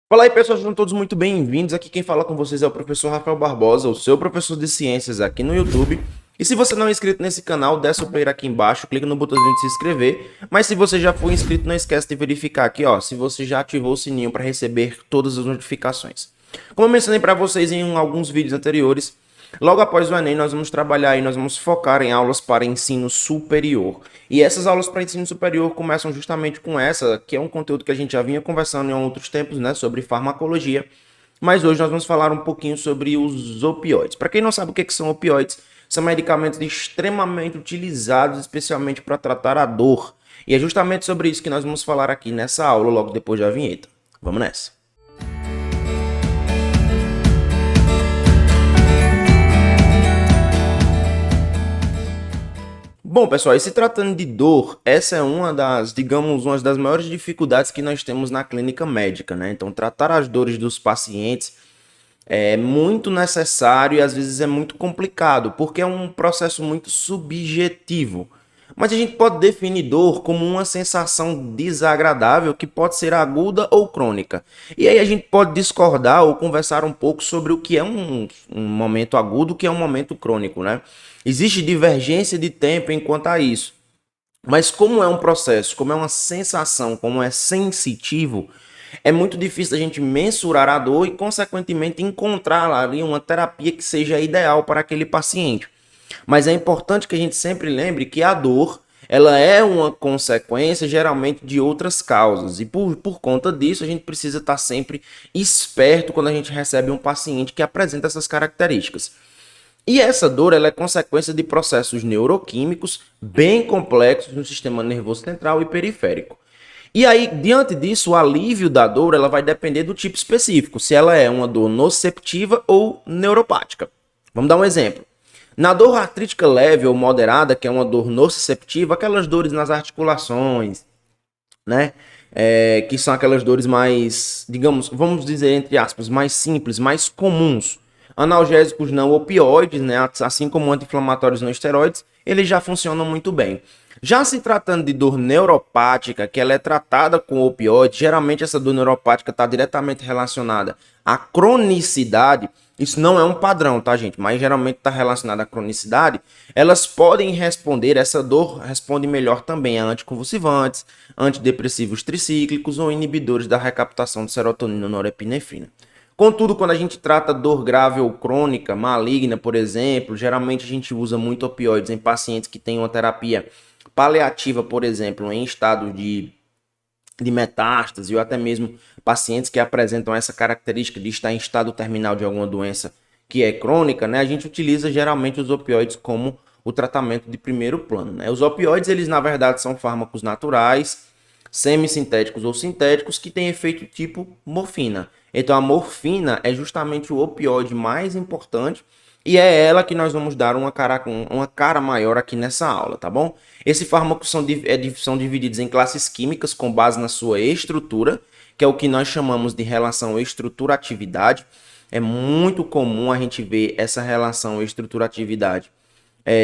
Fala aí, pessoal, sejam todos muito bem-vindos. Aqui quem fala com vocês é o professor Rafael Barbosa, o seu professor de ciências aqui no YouTube. E se você não é inscrito nesse canal, desce o player aqui embaixo, clica no botãozinho de se inscrever. Mas se você já for inscrito, não esquece de verificar aqui, ó, se você já ativou o sininho para receber todas as notificações. Como eu mencionei para vocês em alguns vídeos anteriores, logo após o Enem, nós vamos trabalhar e nós vamos focar em aulas para ensino superior. E essas aulas para ensino superior começam justamente com essa, que é um conteúdo que a gente já vinha conversando em outros tempos, né, sobre farmacologia. Mas hoje nós vamos falar um pouquinho sobre os opioides. Para quem não sabe o que são opioides, são medicamentos extremamente utilizados, especialmente para tratar a dor. E é justamente sobre isso que nós vamos falar aqui nessa aula, logo depois da vinheta. Vamos nessa! Bom, pessoal, e se tratando de dor, essa é uma das, digamos, uma das maiores dificuldades que nós temos na clínica médica, né? Então, tratar as dores dos pacientes é muito necessário e às vezes é muito complicado, porque é um processo muito subjetivo. Mas a gente pode definir dor como uma sensação desagradável que pode ser aguda ou crônica. E aí a gente pode discordar ou conversar um pouco sobre o que é um momento agudo, o que é um momento crônico, né? Existe divergência de tempo enquanto a isso. Mas como é um processo, como é uma sensação, como é sensitivo, é muito difícil a gente mensurar a dor e, consequentemente, encontrar ali uma terapia que seja ideal para aquele paciente. Mas é importante que a gente sempre lembre que a dor, ela é uma consequência geralmente de outras causas. E por conta disso, a gente precisa estar sempre esperto quando a gente recebe um paciente que apresenta essas características. E essa dor ela é consequência de processos neuroquímicos bem complexos no sistema nervoso central e periférico. E aí, diante disso, o alívio da dor ela vai depender do tipo específico, se ela é uma dor nociceptiva ou neuropática. Vamos dar um exemplo. Na dor artrítica leve ou moderada, que é uma dor nociceptiva, aquelas dores nas articulações, né? Que são aquelas dores mais, digamos, vamos dizer entre aspas, mais simples, mais comuns. Analgésicos não opioides, né? Assim como anti-inflamatórios não esteroides, eles já funcionam muito bem. Já se tratando de dor neuropática, que ela é tratada com opioide, geralmente essa dor neuropática está diretamente relacionada à cronicidade. Isso não é um padrão, tá, gente? Mas geralmente está relacionado à cronicidade. Elas podem responder, essa dor responde melhor também a anticonvulsivantes, antidepressivos tricíclicos ou inibidores da recaptação de serotonina e norepinefrina. Contudo, quando a gente trata dor grave ou crônica, maligna, por exemplo, geralmente a gente usa muito opioides em pacientes que têm uma terapia paliativa, por exemplo, em estado de metástase ou até mesmo pacientes que apresentam essa característica de estar em estado terminal de alguma doença que é crônica, né? A gente utiliza geralmente os opioides como o tratamento de primeiro plano, né? Os opioides, eles na verdade são fármacos naturais, semissintéticos ou sintéticos que têm efeito tipo morfina. Então a morfina é justamente o opioide mais importante e é ela que nós vamos dar uma cara maior aqui nessa aula, tá bom? Esses fármacos são divididos em classes químicas com base na sua estrutura, que é o que nós chamamos de relação estrutura-atividade. É muito comum a gente ver essa relação estrutura-atividade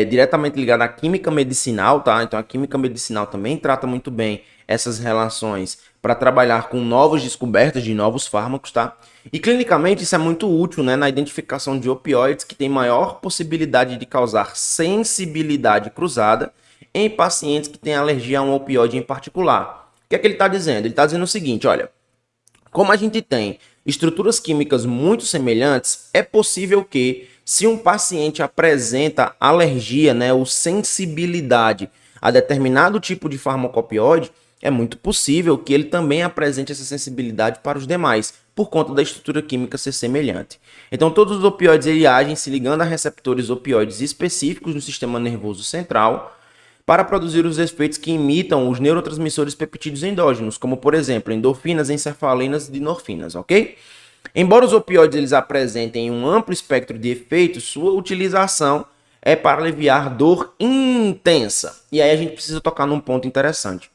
diretamente ligada à química medicinal, tá? Então a química medicinal também trata muito bem essas relações para trabalhar com novas descobertas de novos fármacos, tá? E clinicamente isso é muito útil, né, na identificação de opioides que têm maior possibilidade de causar sensibilidade cruzada em pacientes que têm alergia a um opioide em particular. O que é que ele está dizendo? Ele está dizendo o seguinte, olha, como a gente tem estruturas químicas muito semelhantes, é possível que, se um paciente apresenta alergia, né, ou sensibilidade a determinado tipo de farmacopioide, é muito possível que ele também apresente essa sensibilidade para os demais, por conta da estrutura química ser semelhante. Então, todos os opioides ele agem se ligando a receptores opioides específicos no sistema nervoso central, para produzir os efeitos que imitam os neurotransmissores peptídeos endógenos, como por exemplo, endorfinas, encefalinas e dinorfinas, ok? Embora os opioides eles apresentem um amplo espectro de efeitos, sua utilização é para aliviar dor intensa. E aí a gente precisa tocar num ponto interessante.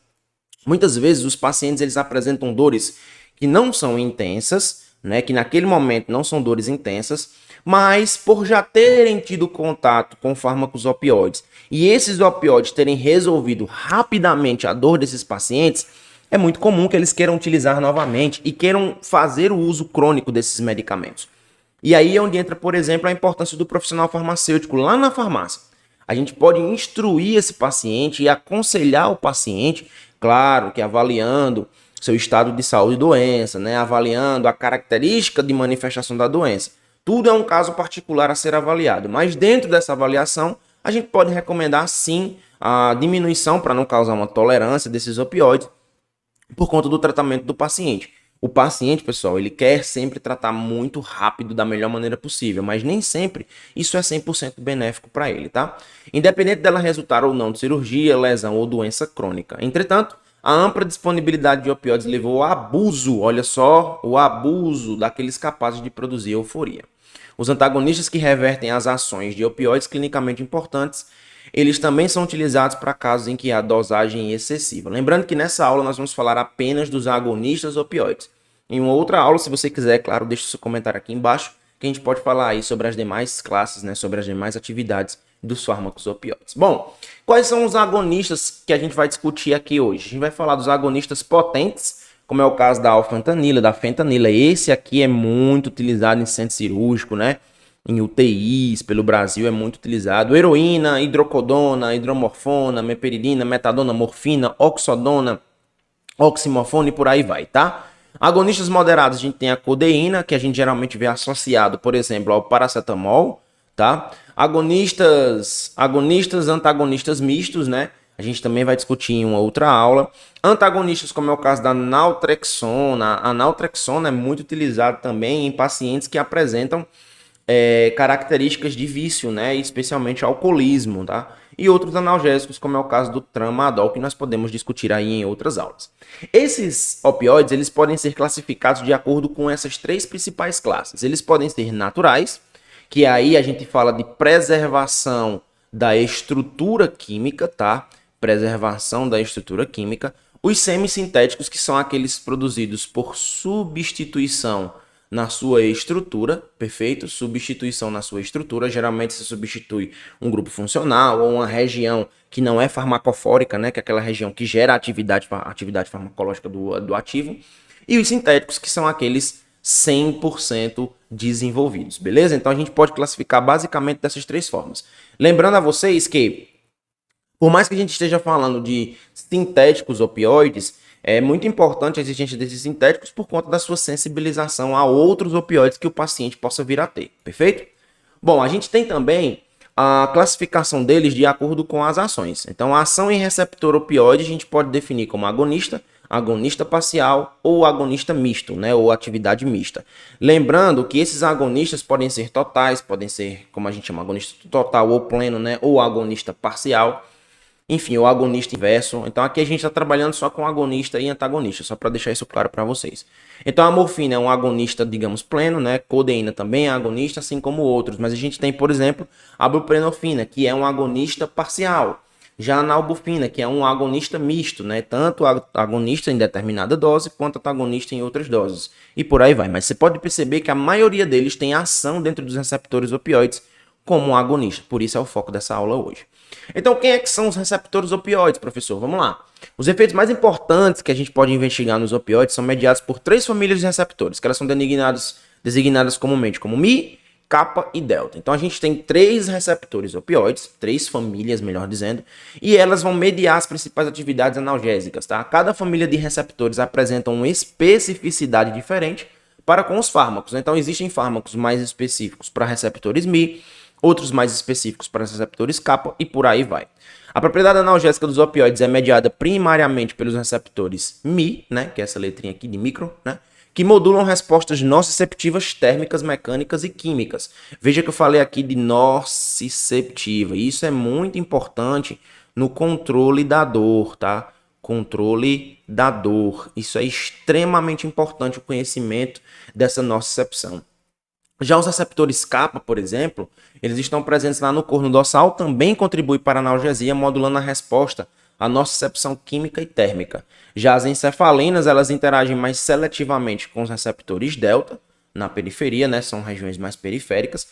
Muitas vezes os pacientes eles apresentam dores que não são intensas, né, que naquele momento não são dores intensas, mas por já terem tido contato com fármacos opioides e esses opioides terem resolvido rapidamente a dor desses pacientes, é muito comum que eles queiram utilizar novamente e queiram fazer o uso crônico desses medicamentos. E aí é onde entra, por exemplo, a importância do profissional farmacêutico lá na farmácia. A gente pode instruir esse paciente e aconselhar o paciente, claro que avaliando seu estado de saúde e doença, né? Avaliando a característica de manifestação da doença. Tudo é um caso particular a ser avaliado, mas dentro dessa avaliação, a gente pode recomendar sim a diminuição para não causar uma tolerância desses opioides por conta do tratamento do paciente. O paciente, pessoal, ele quer sempre tratar muito rápido, da melhor maneira possível, mas nem sempre isso é 100% benéfico para ele, tá? Independente dela resultar ou não de cirurgia, lesão ou doença crônica. Entretanto, a ampla disponibilidade de opioides levou ao abuso, olha só, o abuso daqueles capazes de produzir euforia. Os antagonistas que revertem as ações de opioides clinicamente importantes, eles também são utilizados para casos em que há dosagem excessiva. Lembrando que nessa aula nós vamos falar apenas dos agonistas opioides. Em uma outra aula, se você quiser, claro, deixe seu comentário aqui embaixo, que a gente pode falar aí sobre as demais classes, né, sobre as demais atividades dos fármacos opioides. Bom, quais são os agonistas que a gente vai discutir aqui hoje? A gente vai falar dos agonistas potentes, como é o caso da alfentanila, da fentanila. Esse aqui é muito utilizado em centro cirúrgico, né? Em UTIs pelo Brasil é muito utilizado. Heroína, hidrocodona, hidromorfona, meperidina, metadona, morfina, oxodona, oximorfona e por aí vai, tá? Agonistas moderados, a gente tem a codeína, que a gente geralmente vê associado, por exemplo, ao paracetamol, tá? Antagonistas mistos, né? A gente também vai discutir em uma outra aula. Antagonistas, como é o caso da naltrexona. A naltrexona é muito utilizada também em pacientes que apresentam características de vício, né? Especialmente alcoolismo, tá? E outros analgésicos, como é o caso do tramadol, que nós podemos discutir aí em outras aulas. Esses opioides, eles podem ser classificados de acordo com essas três principais classes. Eles podem ser naturais, que aí a gente fala de preservação da estrutura química, tá? Preservação da estrutura química. Os semissintéticos, que são aqueles produzidos por substituição na sua estrutura, perfeito? Substituição na sua estrutura, geralmente se substitui um grupo funcional ou uma região que não é farmacofórica, né? Que é aquela região que gera atividade farmacológica do ativo. E os sintéticos, que são aqueles 100% desenvolvidos, beleza? Então a gente pode classificar basicamente dessas três formas. Lembrando a vocês que, por mais que a gente esteja falando de sintéticos opioides, é muito importante a existência desses sintéticos por conta da sua sensibilização a outros opioides que o paciente possa vir a ter, perfeito? Bom, a gente tem também a classificação deles de acordo com as ações. Então, a ação em receptor opioide a gente pode definir como agonista, agonista parcial ou agonista misto, né, ou atividade mista. Lembrando que esses agonistas podem ser totais, podem ser, como a gente chama, agonista total ou pleno, né, ou agonista parcial. Enfim, o agonista inverso. Então aqui a gente está trabalhando só com agonista e antagonista, só para deixar isso claro para vocês. Então a morfina é um agonista, digamos, pleno, né? Codeína também é agonista, assim como outros. Mas a gente tem, por exemplo, a buprenorfina, que é um agonista parcial. Já a nalbufina, que é um agonista misto, né? Tanto agonista em determinada dose, quanto antagonista em outras doses. E por aí vai. Mas você pode perceber que a maioria deles tem ação dentro dos receptores opioides como um agonista. Por isso é o foco dessa aula hoje. Então, quem é que são os receptores opioides, professor? Vamos lá. Os efeitos mais importantes que a gente pode investigar nos opioides são mediados por três famílias de receptores, que elas são designadas comumente como Mi, Kappa e Delta. Então, a gente tem três receptores opioides, três famílias, melhor dizendo, e elas vão mediar as principais atividades analgésicas, tá? Cada família de receptores apresenta uma especificidade diferente para com os fármacos. Então, existem fármacos mais específicos para receptores Mi, outros mais específicos para receptores kappa e por aí vai. A propriedade analgésica dos opioides é mediada primariamente pelos receptores Mi, né, que é essa letrinha aqui de micro, né, que modulam respostas nociceptivas térmicas, mecânicas e químicas. Veja que eu falei aqui de nociceptiva, e isso é muito importante no controle da dor, tá? Controle da dor. Isso é extremamente importante, o conhecimento dessa nocicepção. Já os receptores kappa, por exemplo, eles estão presentes lá no corno dorsal, também contribui para a analgesia, modulando a resposta à nocicepção química e térmica. Já as encefalinas, elas interagem mais seletivamente com os receptores delta, na periferia, né, são regiões mais periféricas,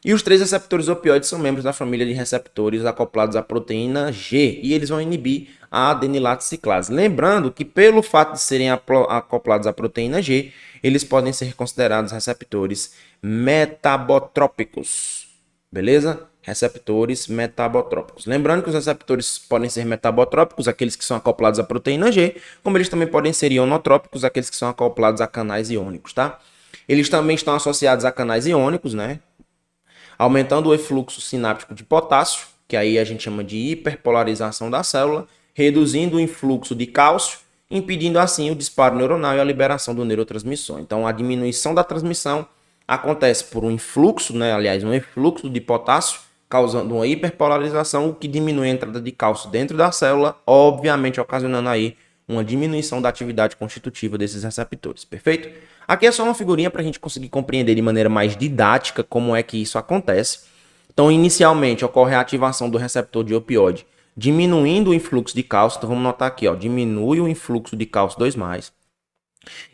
E os 3 receptores opioides são membros da família de receptores acoplados à proteína G, e eles vão inibir a adenilato ciclase. Lembrando que pelo fato de serem acoplados à proteína G, eles podem ser considerados receptores metabotrópicos, beleza? Receptores metabotrópicos. Lembrando que os receptores podem ser metabotrópicos, aqueles que são acoplados à proteína G, como eles também podem ser ionotrópicos, aqueles que são acoplados a canais iônicos, tá? Eles também estão associados a canais iônicos, né? Aumentando o efluxo sináptico de potássio, que aí a gente chama de hiperpolarização da célula, reduzindo o influxo de cálcio, impedindo assim o disparo neuronal e a liberação do neurotransmissor. Então a diminuição da transmissão acontece por um influxo, né? Aliás, um efluxo de potássio, causando uma hiperpolarização, o que diminui a entrada de cálcio dentro da célula, obviamente ocasionando aí uma diminuição da atividade constitutiva desses receptores, perfeito? Aqui é só uma figurinha para a gente conseguir compreender de maneira mais didática como é que isso acontece. Então, inicialmente, ocorre a ativação do receptor de opioide, diminuindo o influxo de cálcio. Então, vamos notar aqui, ó, diminui o influxo de cálcio 2+,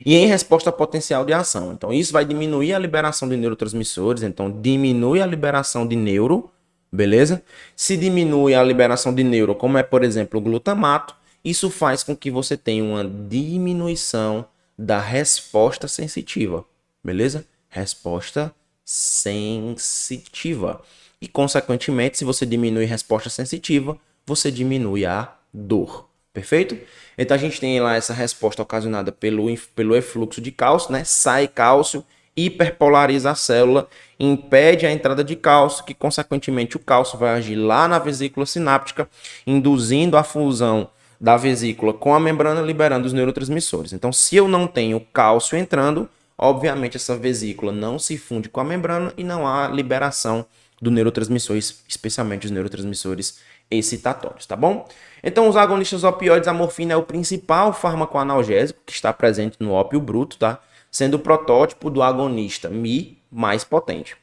e em resposta ao potencial de ação. Então, isso vai diminuir a liberação de neurotransmissores, então diminui a liberação de neuro, beleza? Se diminui a liberação de neuro, como é, por exemplo, o glutamato, isso faz com que você tenha uma diminuição da resposta sensitiva, beleza? Resposta sensitiva. E, consequentemente, se você diminui a resposta sensitiva, você diminui a dor, perfeito? Então, a gente tem lá essa resposta ocasionada pelo efluxo de cálcio, né? Sai cálcio, hiperpolariza a célula, impede a entrada de cálcio, que, consequentemente, o cálcio vai agir lá na vesícula sináptica, induzindo a fusão da vesícula com a membrana, liberando os neurotransmissores. Então, se eu não tenho cálcio entrando, obviamente essa vesícula não se funde com a membrana e não há liberação do neurotransmissor, especialmente os neurotransmissores excitatórios, tá bom? Então, os agonistas opioides, a morfina é o principal fármaco analgésico que está presente no ópio bruto, tá? Sendo o protótipo do agonista Mi mais potente.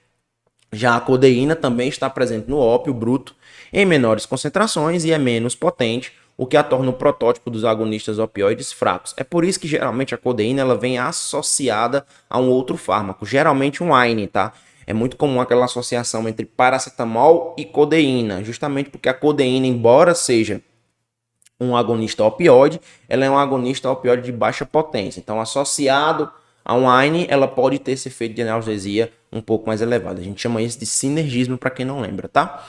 Já a codeína também está presente no ópio bruto em menores concentrações e é menos potente, o que a torna o protótipo dos agonistas opioides fracos. É por isso que geralmente a codeína ela vem associada a um outro fármaco, geralmente um AINE, tá? É muito comum aquela associação entre paracetamol e codeína, justamente porque a codeína, embora seja um agonista opioide, ela é um agonista opioide de baixa potência. Então, associado a um AINE, ela pode ter esse efeito de analgesia um pouco mais elevado. A gente chama isso de sinergismo, para quem não lembra, tá?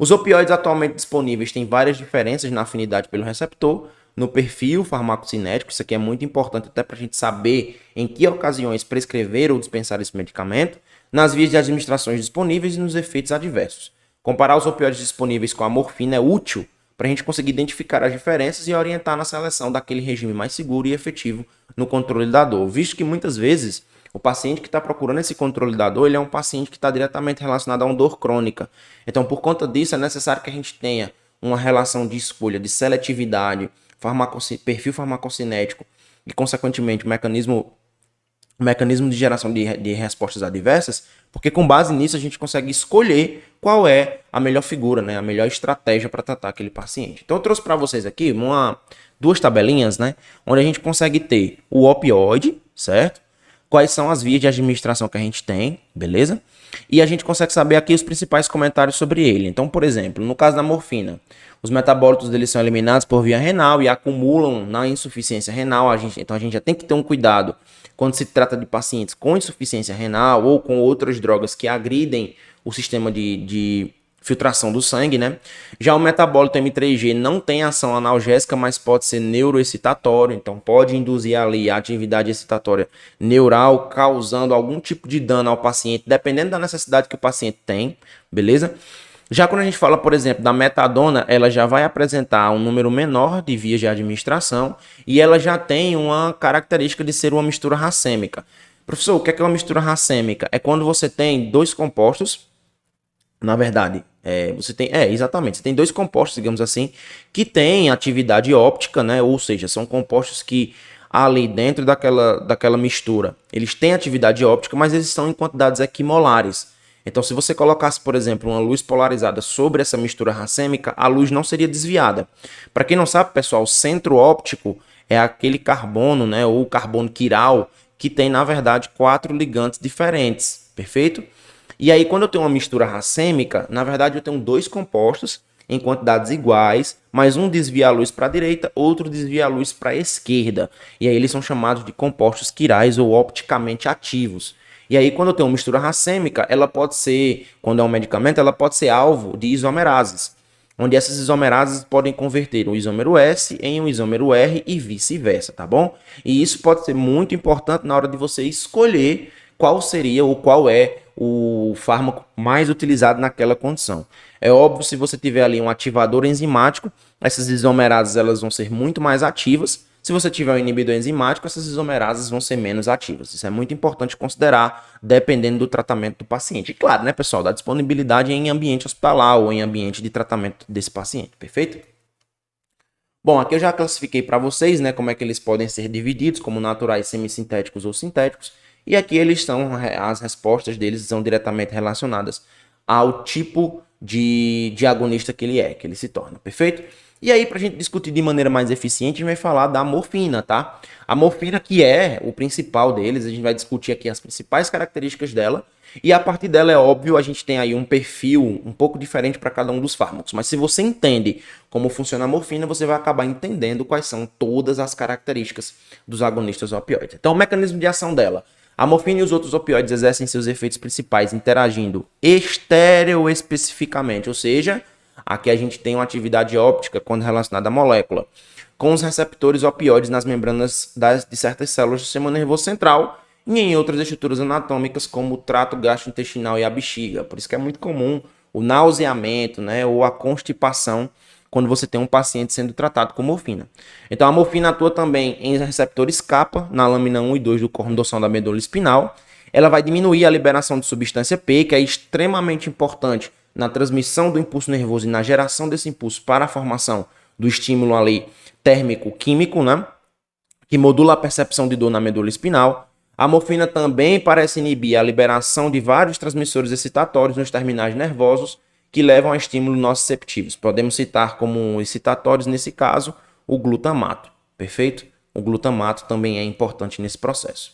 Os opioides atualmente disponíveis têm várias diferenças na afinidade pelo receptor, no perfil farmacocinético. Isso aqui é muito importante até para a gente saber em que ocasiões prescrever ou dispensar esse medicamento, nas vias de administrações disponíveis e nos efeitos adversos. Comparar os opioides disponíveis com a morfina é útil para a gente conseguir identificar as diferenças e orientar na seleção daquele regime mais seguro e efetivo no controle da dor, visto que muitas vezes o paciente que está procurando esse controle da dor, ele é um paciente que está diretamente relacionado a uma dor crônica. Então, por conta disso, é necessário que a gente tenha uma relação de escolha, de seletividade, perfil farmacocinético e, consequentemente, o mecanismo de geração de respostas adversas, porque com base nisso a gente consegue escolher qual é a melhor figura, né, a melhor estratégia para tratar aquele paciente. Então, eu trouxe para vocês aqui duas tabelinhas, né, onde a gente consegue ter o opioide, certo? Quais são as vias de administração que a gente tem, beleza? E a gente consegue saber aqui os principais comentários sobre ele. Então, por exemplo, no caso da morfina, os metabólitos deles são eliminados por via renal e acumulam na insuficiência renal. Então, a gente já tem que ter um cuidado quando se trata de pacientes com insuficiência renal ou com outras drogas que agridem o sistema de filtração do sangue, né? Já o metabólito M3G não tem ação analgésica, mas pode ser neuroexcitatório, então pode induzir ali a atividade excitatória neural, causando algum tipo de dano ao paciente, dependendo da necessidade que o paciente tem, beleza? Já quando a gente fala, por exemplo, da metadona, ela já vai apresentar um número menor de vias de administração e ela já tem uma característica de ser uma mistura racêmica. Professor, o que é uma mistura racêmica? É quando você tem dois compostos, na verdade, você tem dois compostos, digamos assim, que têm atividade óptica, né? Ou seja, são compostos que ali dentro daquela mistura, eles têm atividade óptica, mas eles são em quantidades equimolares. Então, se você colocasse, por exemplo, uma luz polarizada sobre essa mistura racêmica, a luz não seria desviada. Para quem não sabe, pessoal, o centro óptico é aquele carbono, né, ou carbono quiral, que tem, na verdade, 4 ligantes diferentes, perfeito? E aí, quando eu tenho uma mistura racêmica, na verdade eu tenho dois compostos em quantidades iguais, mas um desvia a luz para a direita, outro desvia a luz para a esquerda. E aí eles são chamados de compostos quirais ou opticamente ativos. E aí, quando eu tenho uma mistura racêmica, ela pode ser, quando é um medicamento, ela pode ser alvo de isomerases, onde essas isomerases podem converter um isômero S em um isômero R e vice-versa, tá bom? E isso pode ser muito importante na hora de você escolher qual seria ou qual é o fármaco mais utilizado naquela condição. É óbvio, se você tiver ali um ativador enzimático, essas isomerases elas vão ser muito mais ativas. Se você tiver um inibidor enzimático, essas isomerases vão ser menos ativas. Isso é muito importante considerar, dependendo do tratamento do paciente. E claro, né, pessoal, da disponibilidade em ambiente hospitalar ou em ambiente de tratamento desse paciente, perfeito? Bom, aqui eu já classifiquei para vocês, né, como é que eles podem ser divididos, como naturais, semissintéticos ou sintéticos. E aqui eles estão, as respostas deles são diretamente relacionadas ao tipo de agonista que ele se torna, perfeito? E aí, para a gente discutir de maneira mais eficiente, a gente vai falar da morfina, tá? A morfina, que é o principal deles, a gente vai discutir aqui as principais características dela, e a partir dela, é óbvio, a gente tem aí um perfil um pouco diferente para cada um dos fármacos. Mas se você entende como funciona a morfina, você vai acabar entendendo quais são todas as características dos agonistas opioides. Então, o mecanismo de ação dela. A morfina e os outros opioides exercem seus efeitos principais interagindo estereoespecificamente, ou seja, aqui a gente tem uma atividade óptica quando relacionada à molécula, com os receptores opioides nas membranas de certas células do sistema nervoso central e em outras estruturas anatômicas como o trato gastrointestinal e a bexiga. Por isso que é muito comum o nauseamento, né, ou a constipação quando você tem um paciente sendo tratado com morfina. Então a morfina atua também em receptores kappa, na lâmina 1 e 2 do corno dorsal da medula espinal. Ela vai diminuir a liberação de substância P, que é extremamente importante na transmissão do impulso nervoso e na geração desse impulso para a formação do estímulo ali térmico-químico, né? Que modula a percepção de dor na medula espinal. A morfina também parece inibir a liberação de vários transmissores excitatórios nos terminais nervosos que levam a estímulos nociceptivos. Podemos citar como excitatórios, nesse caso, o glutamato. Perfeito? O glutamato também é importante nesse processo.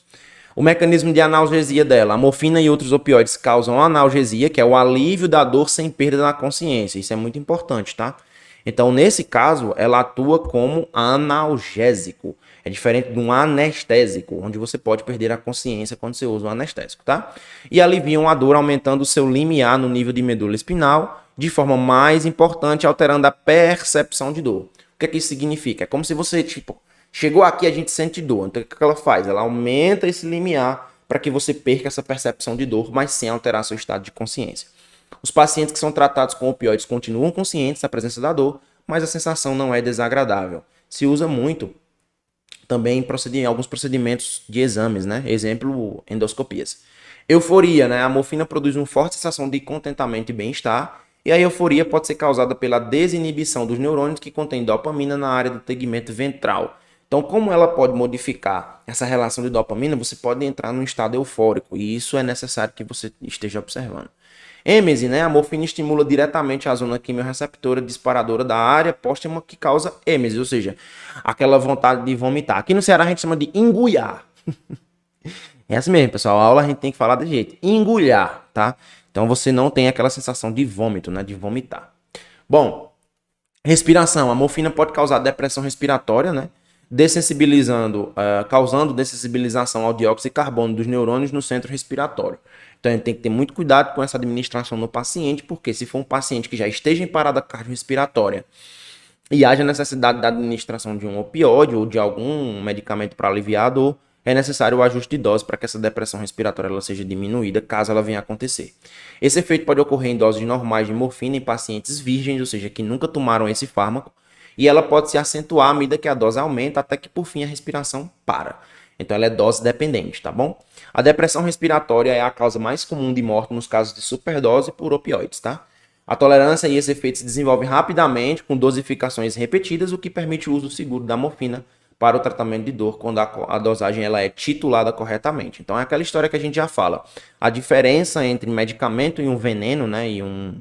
O mecanismo de analgesia dela. A morfina e outros opioides causam analgesia, que é o alívio da dor sem perda da consciência. Isso é muito importante, tá? Então, nesse caso, ela atua como analgésico. É diferente de um anestésico, onde você pode perder a consciência quando você usa um anestésico, tá? E aliviam a dor, aumentando o seu limiar no nível de medula espinal, de forma mais importante, alterando a percepção de dor. O que é que isso significa? É como se você, tipo, chegou aqui, a gente sente dor. Então, o que ela faz? Ela aumenta esse limiar para que você perca essa percepção de dor, mas sem alterar seu estado de consciência. Os pacientes que são tratados com opioides continuam conscientes da presença da dor, mas a sensação não é desagradável. Se usa muito também em alguns procedimentos de exames, né? Exemplo, endoscopias. Euforia, né? A morfina produz uma forte sensação de contentamento e bem-estar, e a euforia pode ser causada pela desinibição dos neurônios que contêm dopamina na área do tegmento ventral. Então, como ela pode modificar essa relação de dopamina, você pode entrar num estado eufórico, e isso é necessário que você esteja observando. Êmese, né? A morfina estimula diretamente a zona quimiorreceptora disparadora da área póstema que causa êmese, ou seja, aquela vontade de vomitar. Aqui no Ceará a gente chama de engulhar. É assim mesmo, pessoal. A aula a gente tem que falar desse jeito. Engulhar, tá? Então você não tem aquela sensação de vômito, né? De vomitar. Bom, respiração. A morfina pode causar depressão respiratória, né? Causando dessensibilização ao dióxido de carbono dos neurônios no centro respiratório. Então a gente tem que ter muito cuidado com essa administração no paciente, porque se for um paciente que já esteja em parada cardiorrespiratória e haja necessidade da administração de um opioide ou de algum medicamento para aliviar a dor, é necessário o ajuste de dose para que essa depressão respiratória ela seja diminuída, caso ela venha a acontecer. Esse efeito pode ocorrer em doses normais de morfina em pacientes virgens, ou seja, que nunca tomaram esse fármaco, e ela pode se acentuar à medida que a dose aumenta, até que por fim a respiração para. Então ela é dose dependente, tá bom? A depressão respiratória é a causa mais comum de morte nos casos de superdose por opioides, tá? A tolerância e esse efeito se desenvolvem rapidamente com dosificações repetidas, o que permite o uso seguro da morfina para o tratamento de dor quando a dosagem ela é titulada corretamente. Então é aquela história que a gente já fala. A diferença entre medicamento e um veneno, né, e uma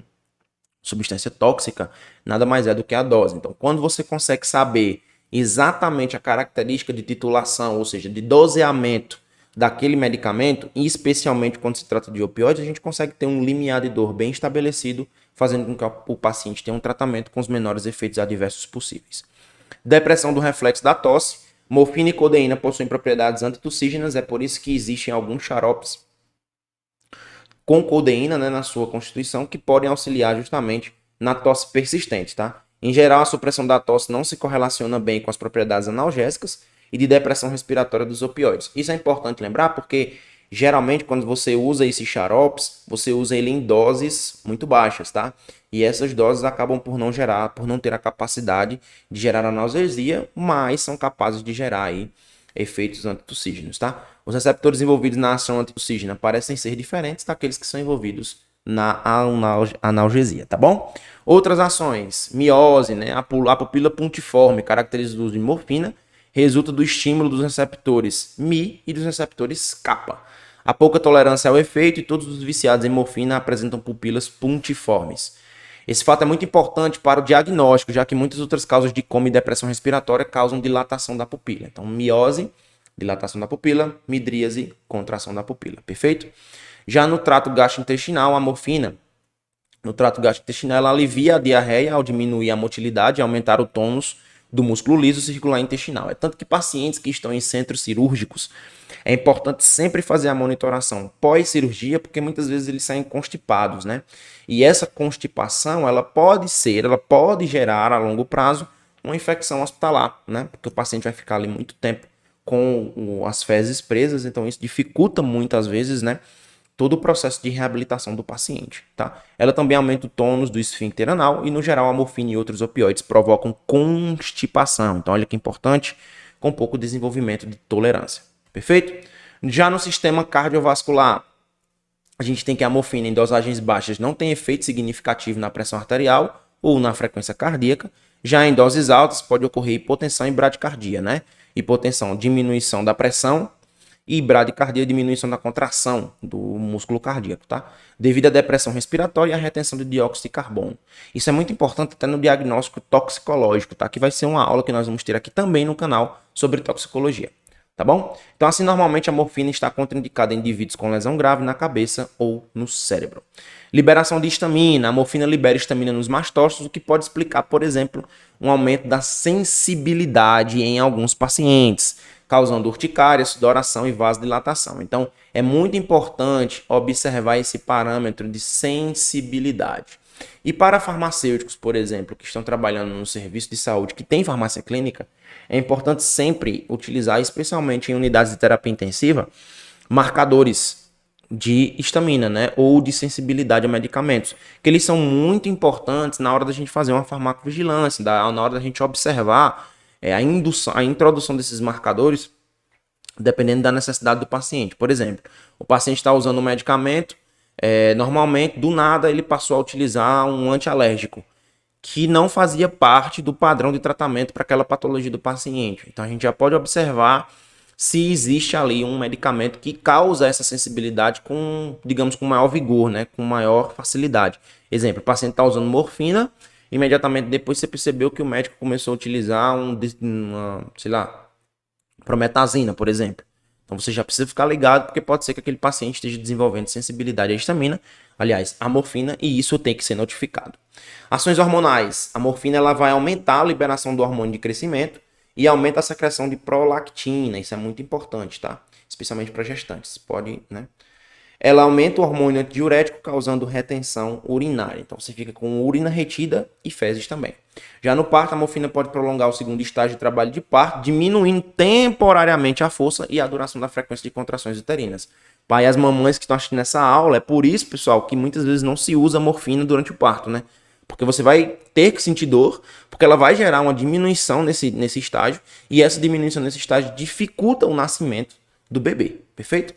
substância tóxica, nada mais é do que a dose. Então, quando você consegue saber exatamente a característica de titulação, ou seja, de doseamento daquele medicamento, e especialmente quando se trata de opioides, a gente consegue ter um limiar de dor bem estabelecido, fazendo com que o paciente tenha um tratamento com os menores efeitos adversos possíveis. Depressão do reflexo da tosse. Morfina e codeína possuem propriedades antitussígenas, é por isso que existem alguns xaropes com codeína, né, na sua constituição, que podem auxiliar justamente na tosse persistente, tá? Em geral, a supressão da tosse não se correlaciona bem com as propriedades analgésicas e de depressão respiratória dos opioides. Isso é importante lembrar porque geralmente quando você usa esses xaropes, você usa ele em doses muito baixas, tá? E essas doses acabam por não ter a capacidade de gerar analgesia, mas são capazes de gerar aí efeitos antitussígenos, tá? Os receptores envolvidos na ação antitussígena parecem ser diferentes daqueles que são envolvidos na analgesia, tá bom? Outras ações, miose, né? A pupila puntiforme, característica do uso de morfina, resulta do estímulo dos receptores Mi e dos receptores Kappa. A pouca tolerância ao efeito e todos os viciados em morfina apresentam pupilas puntiformes. Esse fato é muito importante para o diagnóstico, já que muitas outras causas de coma e depressão respiratória causam dilatação da pupila. Então, miose, dilatação da pupila, midríase, contração da pupila. Perfeito? Já no trato gastrointestinal, a morfina, no trato gastrointestinal, ela alivia a diarreia ao diminuir a motilidade e aumentar o tônus do músculo liso circular intestinal. É tanto que pacientes que estão em centros cirúrgicos, é importante sempre fazer a monitoração pós-cirurgia, porque muitas vezes eles saem constipados, né? E essa constipação, ela pode gerar a longo prazo uma infecção hospitalar, né? Porque o paciente vai ficar ali muito tempo com as fezes presas, então isso dificulta muitas vezes, né, todo o processo de reabilitação do paciente, tá? Ela também aumenta o tônus do esfíncter anal e, no geral, a morfina e outros opioides provocam constipação. Então, olha que importante, com pouco desenvolvimento de tolerância. Perfeito? Já no sistema cardiovascular, a gente tem que a morfina em dosagens baixas não tem efeito significativo na pressão arterial ou na frequência cardíaca. Já em doses altas pode ocorrer hipotensão e bradicardia, né? Hipotensão, diminuição da pressão, e bradicardia, diminuição da contração do músculo cardíaco, tá? Devido à depressão respiratória e à retenção de dióxido de carbono. Isso é muito importante até no diagnóstico toxicológico, tá? Que vai ser uma aula que nós vamos ter aqui também no canal sobre toxicologia, tá bom? Então, assim, normalmente a morfina está contraindicada em indivíduos com lesão grave na cabeça ou no cérebro. Liberação de histamina. A morfina libera histamina nos mastócitos, o que pode explicar, por exemplo, um aumento da sensibilidade em alguns pacientes, causando urticária, sudoração e vasodilatação. Então, é muito importante observar esse parâmetro de sensibilidade. E para farmacêuticos, por exemplo, que estão trabalhando no serviço de saúde, que tem farmácia clínica, é importante sempre utilizar, especialmente em unidades de terapia intensiva, marcadores de histamina, né, ou de sensibilidade a medicamentos, que eles são muito importantes na hora da gente fazer uma farmacovigilância, na hora da gente observar a introdução desses marcadores, dependendo da necessidade do paciente. Por exemplo, o paciente está usando um medicamento, normalmente, do nada, ele passou a utilizar um antialérgico, que não fazia parte do padrão de tratamento para aquela patologia do paciente. Então, a gente já pode observar se existe ali um medicamento que causa essa sensibilidade com, digamos, com maior vigor, né, com maior facilidade. Exemplo, o paciente está usando morfina, imediatamente depois você percebeu que o médico começou a utilizar prometazina, por exemplo. Então você já precisa ficar ligado, porque pode ser que aquele paciente esteja desenvolvendo sensibilidade à histamina, aliás, à morfina, e isso tem que ser notificado. Ações hormonais. A morfina ela vai aumentar a liberação do hormônio de crescimento e aumenta a secreção de prolactina. Isso é muito importante, tá? Especialmente para gestantes. Pode, né? Ela aumenta o hormônio antidiurético, causando retenção urinária. Então, você fica com urina retida e fezes também. Já no parto, a morfina pode prolongar o segundo estágio de trabalho de parto, diminuindo temporariamente a força e a duração da frequência de contrações uterinas. Pai, as mamães que estão assistindo essa aula, é por isso, pessoal, que muitas vezes não se usa morfina durante o parto, né? Porque você vai ter que sentir dor, porque ela vai gerar uma diminuição nesse estágio, e essa diminuição nesse estágio dificulta o nascimento do bebê, perfeito?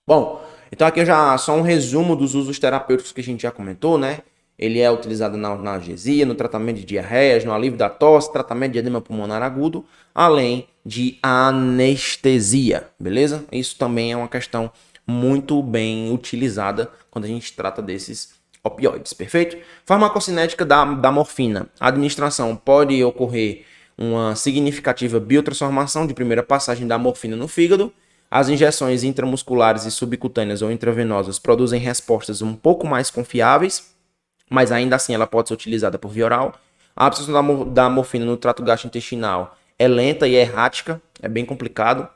Bom, então aqui já só um resumo dos usos terapêuticos que a gente já comentou, né? Ele é utilizado na analgesia, no tratamento de diarreias, no alívio da tosse, tratamento de edema pulmonar agudo, além de anestesia, beleza? Isso também é uma questão muito bem utilizada quando a gente trata desses opioides, perfeito? Farmacocinética da morfina. A administração pode ocorrer uma significativa biotransformação de primeira passagem da morfina no fígado, As injeções intramusculares e subcutâneas ou intravenosas produzem respostas um pouco mais confiáveis, mas ainda assim ela pode ser utilizada por via oral. A absorção da morfina no trato gastrointestinal é lenta e errática, é bem complicado.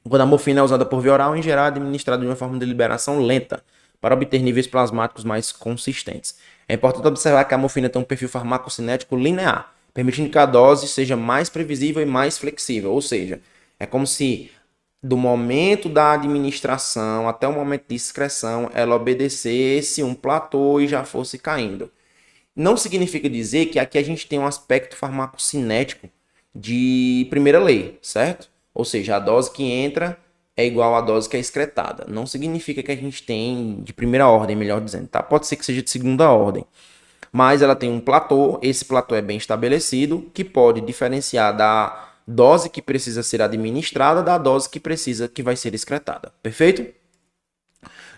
Quando a morfina é usada por via oral, em geral, é administrada de uma forma de liberação lenta, para obter níveis plasmáticos mais consistentes. É importante observar que a morfina tem um perfil farmacocinético linear, permitindo que a dose seja mais previsível e mais flexível, ou seja, é como se do momento da administração até o momento de excreção, ela obedecesse um platô e já fosse caindo. Não significa dizer que aqui a gente tem um aspecto farmacocinético de primeira lei, certo? Ou seja, a dose que entra é igual à dose que é excretada. Não significa que a gente tem de primeira ordem, melhor dizendo, tá? Pode ser que seja de segunda ordem. Mas ela tem um platô, esse platô é bem estabelecido, que pode diferenciar da dose que precisa ser administrada da dose que vai ser excretada. Perfeito?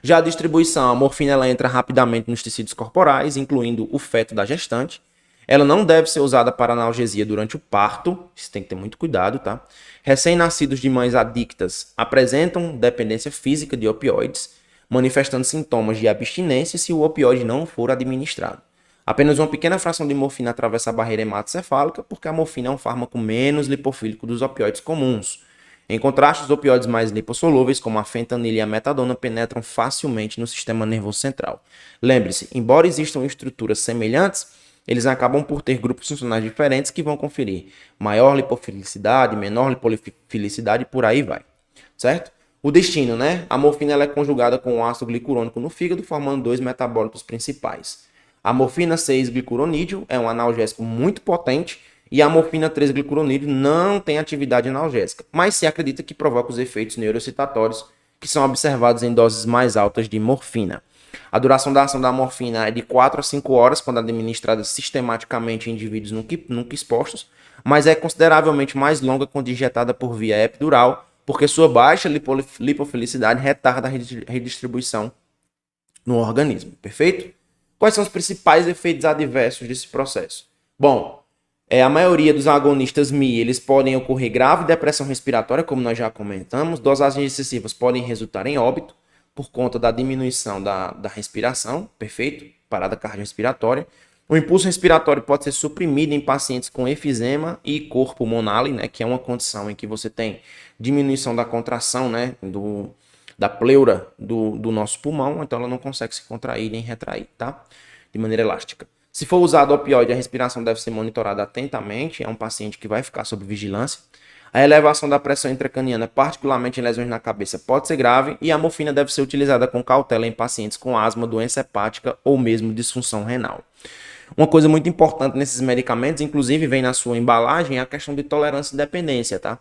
Já a distribuição, a morfina ela entra rapidamente nos tecidos corporais, incluindo o feto da gestante. Ela não deve ser usada para analgesia durante o parto, isso tem que ter muito cuidado, tá? Recém-nascidos de mães adictas apresentam dependência física de opioides, manifestando sintomas de abstinência se o opioide não for administrado. Apenas uma pequena fração de morfina atravessa a barreira hematocefálica, porque a morfina é um fármaco menos lipofílico dos opioides comuns. Em contraste, os opioides mais lipossolúveis, como a fentanila e a metadona, penetram facilmente no sistema nervoso central. Lembre-se, embora existam estruturas semelhantes, eles acabam por ter grupos funcionais diferentes que vão conferir maior lipofilicidade, menor lipofilicidade e por aí vai, certo? O destino, né? A morfina ela é conjugada com o ácido glicurônico no fígado, formando dois metabólitos principais. A morfina 6-glicuronídeo é um analgésico muito potente e a morfina 3-glicuronídeo não tem atividade analgésica, mas se acredita que provoca os efeitos neuroexcitatórios que são observados em doses mais altas de morfina. A duração da ação da morfina é de 4 a 5 horas quando administrada sistematicamente em indivíduos nunca expostos, mas é consideravelmente mais longa quando injetada por via epidural, porque sua baixa lipofilicidade retarda a redistribuição no organismo, perfeito? Quais são os principais efeitos adversos desse processo? Bom, a maioria dos agonistas Mi, eles podem ocorrer grave depressão respiratória, como nós já comentamos, dosagens excessivas podem resultar em óbito, por conta da diminuição da respiração, perfeito? Parada cardiorrespiratória. O impulso respiratório pode ser suprimido em pacientes com efizema e cor pulmonar, né, que é uma condição em que você tem diminuição da contração, né, da pleura do nosso pulmão, então ela não consegue se contrair nem retrair, tá? De maneira elástica. Se for usado opioide, a respiração deve ser monitorada atentamente, é um paciente que vai ficar sob vigilância. A elevação da pressão intracraniana, particularmente em lesões na cabeça, pode ser grave e a morfina deve ser utilizada com cautela em pacientes com asma, doença hepática ou mesmo disfunção renal. Uma coisa muito importante nesses medicamentos, inclusive vem na sua embalagem, é a questão de tolerância e dependência, tá?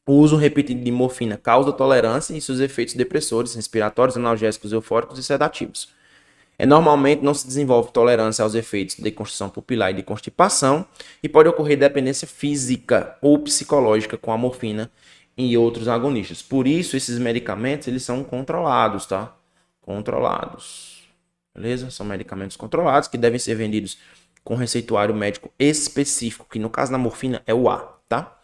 O uso repetido de morfina causa tolerância e seus efeitos depressores, respiratórios, analgésicos, eufóricos e sedativos. Normalmente não se desenvolve tolerância aos efeitos de constrição pupilar e de constipação e pode ocorrer dependência física ou psicológica com a morfina e outros agonistas. Por isso, esses medicamentos eles são controlados, tá? Controlados. Beleza? São medicamentos controlados que devem ser vendidos com receituário médico específico, que no caso da morfina é o A, tá?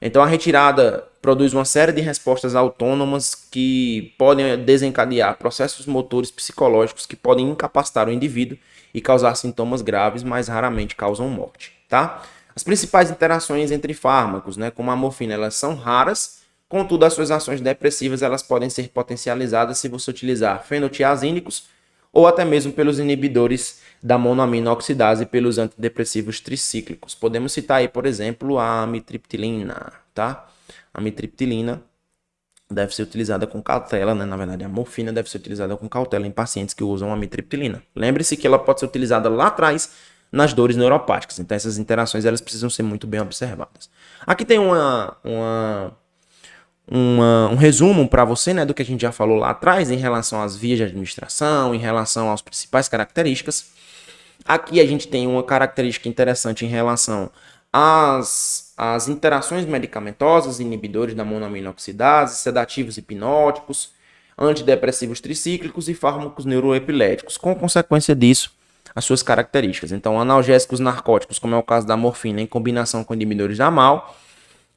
Então a retirada produz uma série de respostas autônomas que podem desencadear processos motores psicológicos que podem incapacitar o indivíduo e causar sintomas graves, mas raramente causam morte, tá? As principais interações entre fármacos, né, como a morfina, elas são raras, contudo as suas ações depressivas elas podem ser potencializadas se você utilizar fenotiazínicos ou até mesmo pelos inibidores da monoaminoxidase e pelos antidepressivos tricíclicos. Podemos citar aí, por exemplo, a amitriptilina, tá? A amitriptilina deve ser utilizada com cautela, né? Na verdade, a morfina deve ser utilizada com cautela em pacientes que usam amitriptilina. Lembre-se que ela pode ser utilizada lá atrás nas dores neuropáticas. Então, essas interações elas precisam ser muito bem observadas. Aqui tem um resumo para você, né, do que a gente já falou lá atrás em relação às vias de administração, em relação às principais características. Aqui a gente tem uma característica interessante em relação às interações medicamentosas, inibidores da monoaminoxidase, sedativos hipnóticos, antidepressivos tricíclicos e fármacos neuroepiléticos. Com consequência disso, as suas características. Então, analgésicos narcóticos, como é o caso da morfina, em combinação com inibidores da MAO,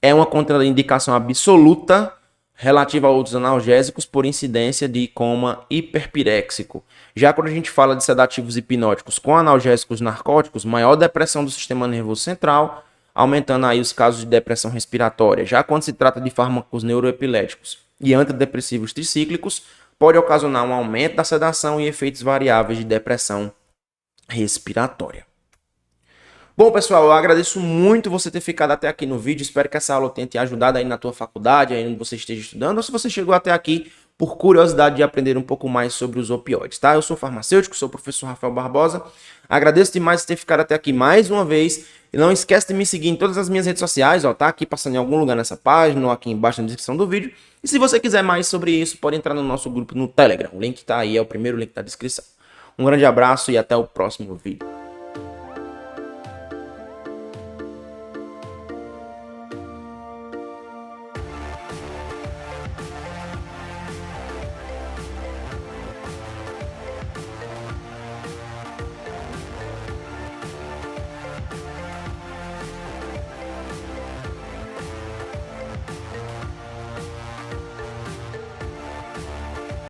é uma contraindicação absoluta relativa a outros analgésicos por incidência de coma hiperpiréxico. Já quando a gente fala de sedativos hipnóticos com analgésicos narcóticos, maior depressão do sistema nervoso central, aumentando aí os casos de depressão respiratória. Já quando se trata de fármacos neuroepiléticos e antidepressivos tricíclicos, pode ocasionar um aumento da sedação e efeitos variáveis de depressão respiratória. Bom, pessoal, eu agradeço muito você ter ficado até aqui no vídeo. Espero que essa aula tenha te ajudado aí na tua faculdade, aí onde você esteja estudando, ou se você chegou até aqui por curiosidade de aprender um pouco mais sobre os opioides, tá? Eu sou farmacêutico, sou o professor Rafael Barbosa. Agradeço demais ter ficado até aqui mais uma vez. E não esquece de me seguir em todas as minhas redes sociais, ó, tá aqui passando em algum lugar nessa página ou aqui embaixo na descrição do vídeo. E se você quiser mais sobre isso, pode entrar no nosso grupo no Telegram. O link tá aí, é o primeiro link da descrição. Um grande abraço e até o próximo vídeo.